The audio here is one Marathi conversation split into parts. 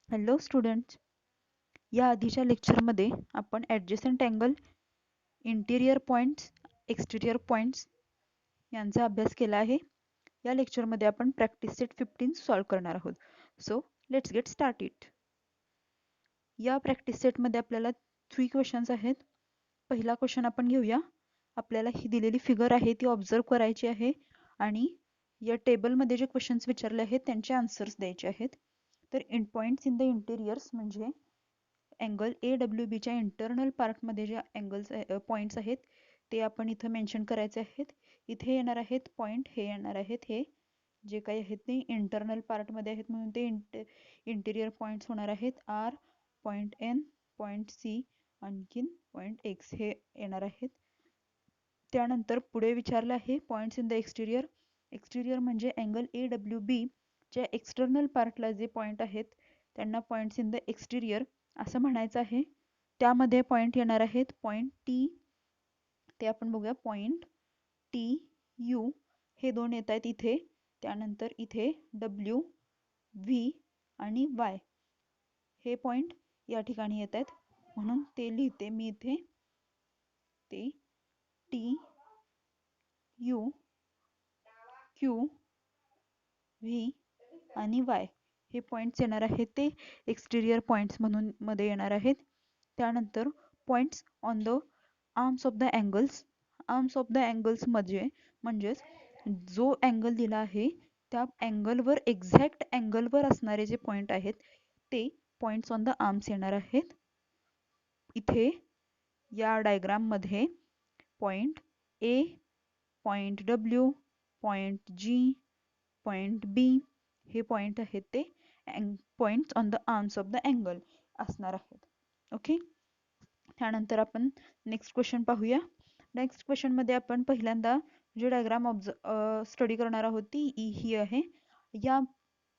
हॅलो स्टुडंट्स, या आधीच्या लेक्चरमध्ये आपण ॲडजसंट अँगल, इंटिरियर पॉईंट्स, एक्सटिरियर पॉईंट्स यांचा अभ्यास केला आहे. या लेक्चरमध्ये आपण प्रॅक्टिस सेट 15 सॉल्व करणार आहोत. So let's get started. या प्रॅक्टिस सेटमध्ये आपल्याला 3 क्वेश्चन्स आहेत. पहिला क्वेश्चन आपण घेऊया. आपल्याला ही दिलेली फिगर आहे ती ऑब्झर्व करायची आहे आणि या टेबलमध्ये जे क्वेश्चन्स विचारले आहेत त्यांचे आन्सर्स द्यायचे आहेत. तर पॉईंट्स इन द इंटिरियर्स म्हणजे अँगल AWB च्या इंटरनल पार्टमध्ये जे अँगल्स पॉईंट्स आहेत ते आपण इथं मेन्शन करायचे आहेत. इथे येणार आहेत पॉईंट, हे येणार आहेत हे जे काही आहेत ते इंटरनल पार्टमध्ये आहेत म्हणून ते इंटिरियर पॉईंट्स होणार आहेत. R, point N, point C, आणखीन पॉईंट X हे येणार आहेत. त्यानंतर पुढे विचारलं आहे पॉईंट्स इन द एक्सटिरियर. एक्सटिरियर म्हणजे अँगल AWB च्या एक्सटर्नल पार्टला जे पॉईंट आहेत त्यांना पॉईंट्स इन द एक्सटिरियर असं म्हणायचं आहे. त्यामध्ये पॉईंट येणार आहेत पॉईंट T, ते आपण बघूया. पॉईंट TU हे दोन येत आहेत इथे. त्यानंतर इथे W, V आणि Y हे पॉईंट या ठिकाणी येत आहेत म्हणून ते लिहिते मी इथे. ते TU, Q, V आणि Y हे पॉईंट्स येणार आहेत ते एक्सटिरियर पॉईंट्स म्हणून मध्ये येणार आहेत. त्यानंतर points on the arms of the angles. Arms of the angles म्हणजेच जो अँगल दिला आहे त्या अँगलवर एक्झॅक्ट अँगलवर असणारे जे पॉईंट आहेत ते पॉईंट्स ऑन द आर्म्स येणार आहेत. इथे या डायग्राम मध्ये point A, point W, point G, point B हे पॉईंट आहेत ते points on the arms of the angle असणार आहेत. ओके. त्यानंतर आपण नेक्स्ट क्वेश्चन पाहूया. नेक्स्ट क्वेश्चन मध्ये आपण पहिल्यांदा जे डायग्राम स्टडी करणार आहोत ती ही आहे. या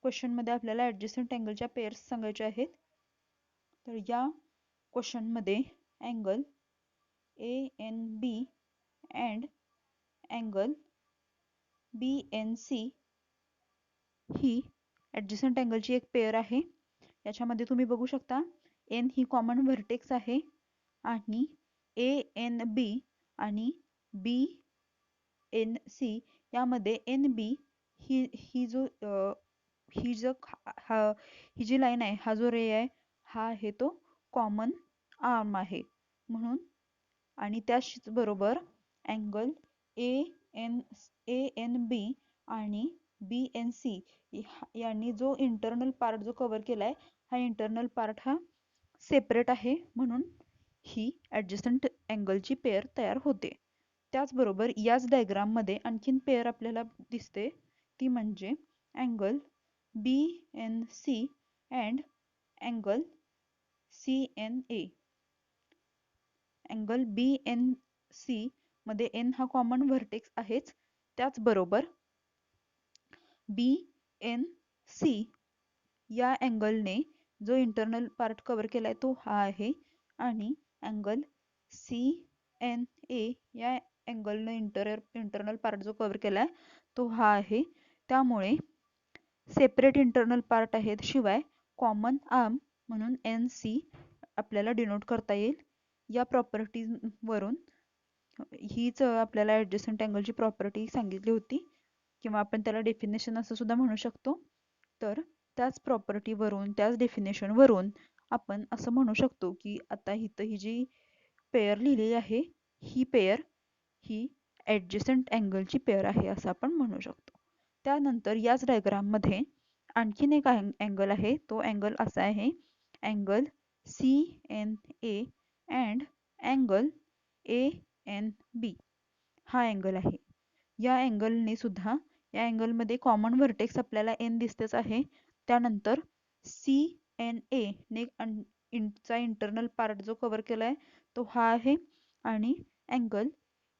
क्वेश्चन मध्ये आपल्याला ॲडजसंट अँगलच्या पेअर्स सांगायच्या आहेत. तर या क्वेश्चन मध्ये angle ANB and angle BNC ही ॲडजसंट अँगलची एक पेअर आहे. याच्यामध्ये तुम्ही बघू शकता N ही कॉमन व्हर्टेक्स आहे आणि ANB आणि BNC यामध्ये NB ही जी लाईन आहे, हा जो रे आहे हा आहे तो कॉमन आर्म आहे म्हणून. आणि त्याच बरोबर अँगल ANB आणि BNC यांनी जो इंटरनल पार्ट जो कव्हर केलाय हा इंटरनल पार्ट हा सेपरेट आहे म्हणून ही ॲडजसंट अँगलची पेअर तयार होते. त्याचबरोबर याच डायग्राम मध्ये आणखीन पेअर आपल्याला दिसते ती म्हणजे angle BNC and angle CNA. Angle BNC मध्ये N हा कॉमन व्हर्टेक्स आहेच. त्याचबरोबर BNC या अँगलने जो इंटरनल पार्ट कव्हर केलाय तो हा आहे आणि अँगल CNA या अँगलने इंटरनल पार्ट जो कव्हर केलाय तो हा आहे. त्यामुळे सेपरेट इंटरनल पार्ट आहेत शिवाय कॉमन आर्म म्हणून NC आपल्याला डिनोट करता येईल. या प्रॉपर्टीज वरून हीच आपल्याला ॲडजसंट अँगलची प्रॉपर्टी सांगितली होती किंवा आपण त्याला डेफिनेशन असं सुद्धा म्हणू शकतो. तर त्याच प्रॉपर्टीवरून त्याच डेफिनेशनवरून आपण असं म्हणू शकतो की आता इथं ही जी पेअर लिहिलेली आहे ही पेअर ही ॲडजसंट अँगलची पेअर आहे असं आपण म्हणू शकतो. त्यानंतर याच डायग्राममध्ये आणखीन एक अँगल आहे. तो अँगल असा आहे angle CNA and angle ANB हा अँगल आहे. या अँगलने सुद्धा या अँगलमध्ये कॉमन व्हर्टेक्स आपल्याला N दिसतेच आहे. त्यानंतर CNA ने चा इंटरनल पार्ट जो कव्हर केलाय तो हा आहे आणि अँगल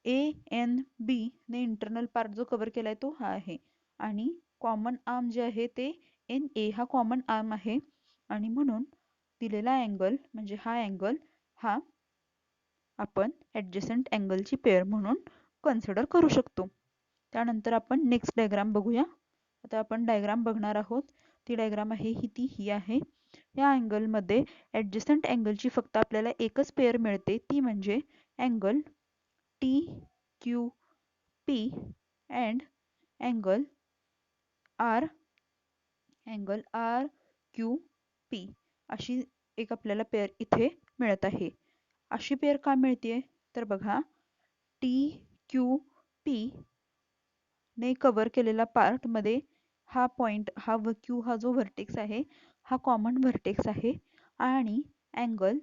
ANB ने इंटरनल पार्ट जो कव्हर केलाय तो हा आहे आणि कॉमन आर्म जे आहे ते NA हा कॉमन आर्म आहे आणि म्हणून दिलेला अँगल म्हणजे हा अँगल हा आपण ॲडजसंट अँगलची पेअर म्हणून कन्सिडर करू शकतो. त्यानंतर आपण नेक्स्ट डायग्राम बघूया. आता आपण डायग्राम बघणार आहोत. ती डायग्राम आहे ही आहे. या अँगलमध्ये ॲडजसंट अँगलची फक्त आपल्याला एकच पेअर मिळते, ती म्हणजे angle T Q P and angle R Q P अशी एक आपल्याला पेअर इथे मिळत आहे. अशी पेअर का मिळते तर बघा, टी क्यू पी ने कव्हर केलेला पार्टमध्ये हा पॉइंट क्यू हा जो व्हर्टेक्स आहे हा कॉमन व्हर्टेक्स आहे आणि अँगल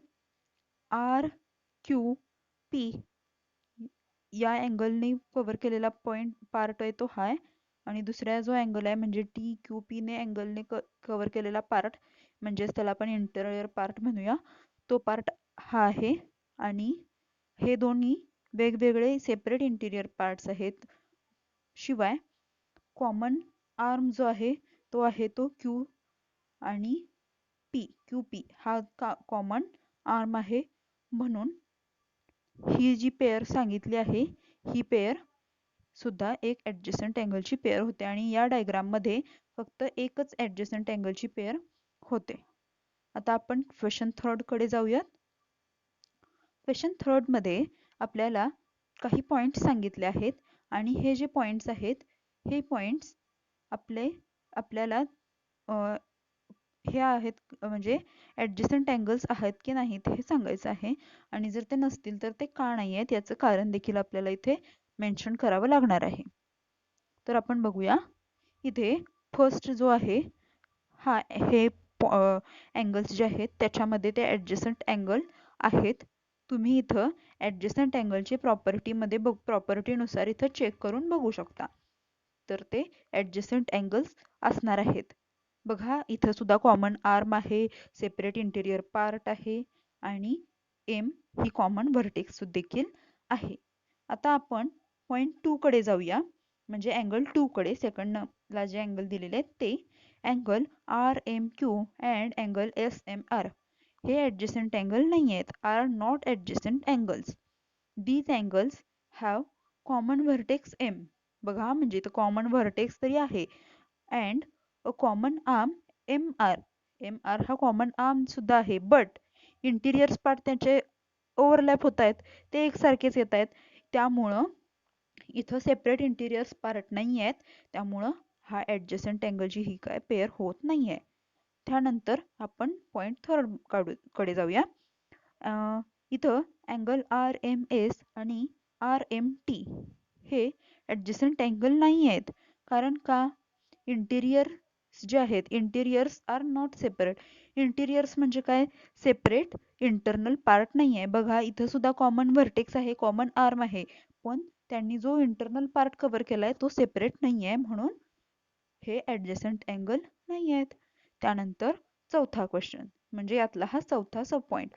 आर क्यू पी या अँगलने कव्हर केलेला पार्ट आहे तो हा आहे आणि दुसरा जो अँगल आहे म्हणजे टी क्यू पी ने अँगलने कव्हर केलेला पार्ट म्हणजेच त्याला आपण इंटेरियर पार्ट म्हणूया, तो पार्ट हा आहे आणि हे दोन्ही वेगवेगळे सेपरेट इंटिरियर पार्ट्स आहेत. शिवाय कॉमन आर्म जो आहे तो क्यू आणि क्यू पी हा कॉमन आर्म आहे. म्हणून ही जी पेअर सांगितली आहे ही पेअर सुद्धा एक ॲडजसंट अँगलची पेअर होते आणि या डायग्राममध्ये फक्त एकच ॲडजसंट अँगलची पेअर होते. आता आपण क्वेश्चन थर्डकडे जाऊयात. क्वेश्चन थर्डमध्ये आपल्याला काही पॉईंट्स सांगितले आहेत आणि हे जे पॉईंट्स आहेत हे पॉईंट्स आपल्याला हे आहेत म्हणजे ॲडजसंट अँगल्स आहेत की नाहीत हे सांगायचं आहे आणि जर ते नसतील तर ते का नाही आहेत याचं कारण देखील आपल्याला इथे मेन्शन करावं लागणार आहे. तर आपण बघूया. इथे फर्स्ट जो आहे हे अँगल्स जे आहेत त्याच्यामध्ये ते ॲडजसंट अँगल आहेत. तुम्ही इथं ॲडजसंट अँगलचे प्रॉपर्टीनुसार इथं चेक करून बघू शकता. तर ते ॲडजसंट अँगल्स असणार आहेत. बघा इथं सुद्धा कॉमन आर्म आहे, सेपरेट इंटेरियर पार्ट आहे आणि एम ही कॉमन व्हर्टेक्स देखील आहे. आता आपण पॉईंट 2 कडे जाऊया, म्हणजे अँगल 2 कडे. सेकंडला जे अँगल दिलेले आहेत ते angle R M Q and angle S M R हे ॲडजसंट अँगल नाही आहेत, are not adjacent angles. These angles have common vertex M. बघा म्हणजे इथं कॉमन व्हर्टेक्स तरी आहे and a common arm M R. M R हा कॉमन आर्म सुद्धा आहे, बट इंटिरियर्स पार्ट त्याचे ओव्हरलॅप होत आहेत, ते एकसारखेच येत आहेत. त्यामुळं इथं सेपरेट इंटिरियर्स पार्ट नाही आहेत, त्यामुळं हा ॲडजसंट अँगलची ही काय पेअर होत नाही आहे. त्यानंतर आपण पॉईंट थर्ड कडे जाऊया. इथं अँगल आर एम एस आणि आर एम टी हे ॲडजसंट अँगल नाही आहेत. कारण का? इंटिरियर्स जे आहेत interiors are not separate. Interiors म्हणजे काय? सेपरेट इंटरनल पार्ट नाही आहे. बघा इथं सुद्धा कॉमन व्हर्टेक्स आहे, कॉमन आर्म आहे, पण त्यांनी जो इंटरनल पार्ट कव्हर केलाय तो सेपरेट नाही आहे, म्हणून हे ॲडजसंट अँगल नाही आहेत. त्यानंतर चौथा क्वेश्चन म्हणजे यातला हा चौथा सब पॉईंट.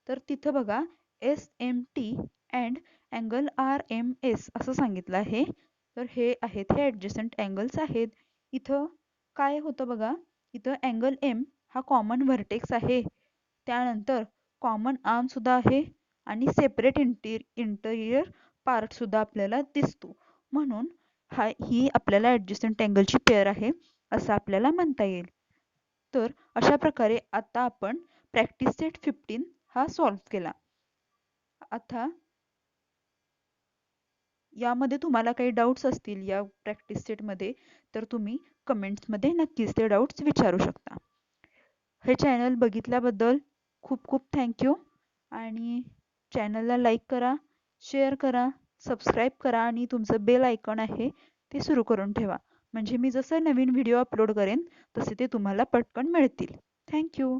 तर तिथं बघा S M T and angle R M S असं सांगितलं आहे. तर हे आहेत हे ॲडजसंट अँगल्स आहेत. इथं काय होतं बघा, इथं अँगल एम हा कॉमन व्हर्टेक्स आहे, त्यानंतर कॉमन आर्म सुद्धा आहे आणि सेपरेट इंटेरियर पार्ट सुद्धा आपल्याला दिसतो, म्हणून ही आपल्याला ॲडजसंट अँगलची पेअर आहे असं आपल्याला म्हणता येईल. तर अशा प्रकारे आता आपण प्रॅक्टिस सेट 15 हा सॉल्व्ह केला. आता यामध्ये तुम्हाला काही डाऊट्स असतील या प्रॅक्टिस सेटमध्ये तर तुम्ही कमेंट्समध्ये नक्कीच ते डाऊट्स विचारू शकता. हे चॅनल बघितल्याबद्दल खूप खूप थँक्यू आणि चॅनलला लाईक करा, शेअर करा, सबस्क्राईब करा आणि तुमचं बेल आयकॉन आहे ते सुरू करून ठेवा, म्हणजे मी जसं नवीन व्हिडिओ अपलोड करेन तसे ते तुम्हाला पटकन मिळतील. थँक्यू.